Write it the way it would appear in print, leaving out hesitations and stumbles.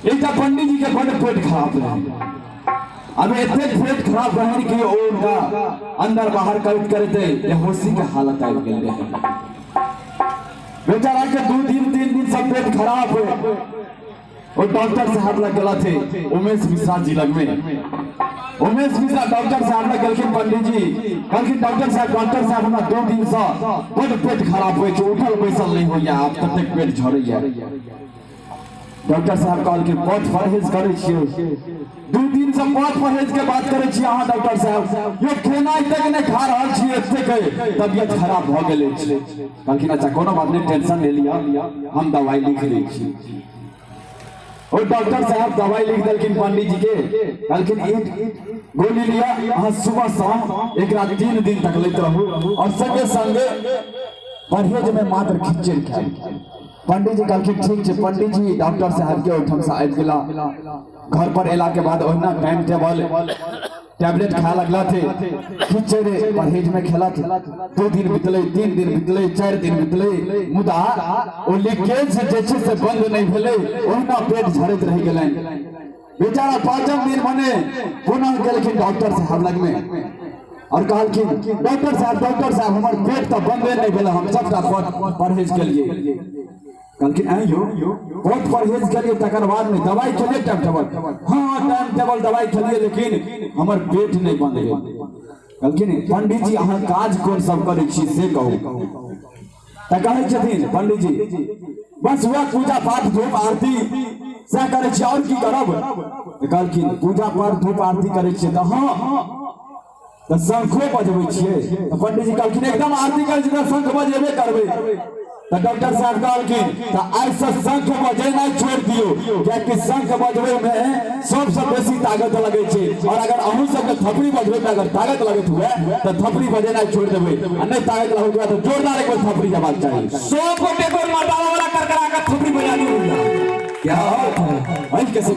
एक पंडित जी के बड़े पेट खराब रहे। अब इतने पेट खराब रहे कि उनका अंदर बाहर करते बेहोशी के हालत आ गई है। बेचारा के 2 दिन 3 दिन से पेट खराब है और डॉक्टर साहब लग गला थे उमेश मिश्रा जी लग में। उमेश मिश्रा डॉक्टर साहब लग गलखिन पंडित जी कहलखिन डॉक्टर साहब हमरा 2 दिन से बड़ पेट खराब होय छै, उठल बैसल नहीं होइया, आप तक पेट झड़ैया। डॉक्टर साहब कहलखिन बहुत परहेज करे छियै, 2 दिन से बहुत परहेज के बात करे छियै अहाँ डॉक्टर साहब, यो खेनाइ तक नहीं खा रहल छियै, एते के तबियत खराब भ गेल छै। कहलखिन अच्छा कोनो बात नहीं, टेंशन ले लिया, हम दवाई लिख दै छी। और डॉक्टर साहब दवाई लिख दिलखिन पंडित जी के, कहलखिन एक गोली लिया, अहाँ सुबह शाम एक रात 3 दिन तक लेते रहू और संगे संगे परहेज में मात्र खिचड़ी खाई। पंडित जी कहलखिन ठीक है। पंडित जी डॉक्टर साहब के ओठम से आबि गेला, घर पर एला के बाद ओहिना टाइम टेबल टैबलेट खाए लगला थे, खिचड़ी परहेज में खेला थे। 2 दिन बीतले, 3 दिन बीतले, 4 दिन बीतले, मुदा ओ लीकेज से बंद नहीं भेले, ओहिना पेट झड़त रह गेलै। बेचारा 5 दिन बने पुनः गेलखिन डॉक्टर साहब लग में और कहलखिन डॉक्टर साहब हमर पेट तो बंदे नहीं भेल, हम सबटा परहेज के लिए। कहलखिन आइयो बहुत परहेज करिए, तकर बाद में दवाई खेलिए टाइम टेबल, हाँ टाइम टेबल दवाई खेलिए, लेकिन हमर पेट नहीं बंद भेल। कहलखिन पंडित जी अहाँ काज कोन सब करै छी से कहू। त कहै छथिन पंडित जी बस वह पूजा पाठ धूप आरती से करै छी, और की करब। कहलखिन पूजा पाठ धूप आरती करै छी त हाँ तो शंखो बजबै छियै। तो पंडित जी कहलखिन एकदम आरती करै छी त शंख बजेबे करबै। तो डॉक्टर साहब कहलखिन तो आज से शंख बजेनाइ छोड़ दियो, कियाकि शंख बजबै में सबसे बेसी ताकत लगे छै, और अगर अहू सबके थपड़ी बजबै में अगर ताकत लगत हुए तो थपड़ी बजेनाइ छोड़ देबै, आ नहीं ताकत लगत हुए तो जोरदार एक बार थपड़ी जवाब चाहिए। 100 गोटे को मर्दाना वाला करकरा के थपड़ी बजा दियो। क्या बात है, कैसे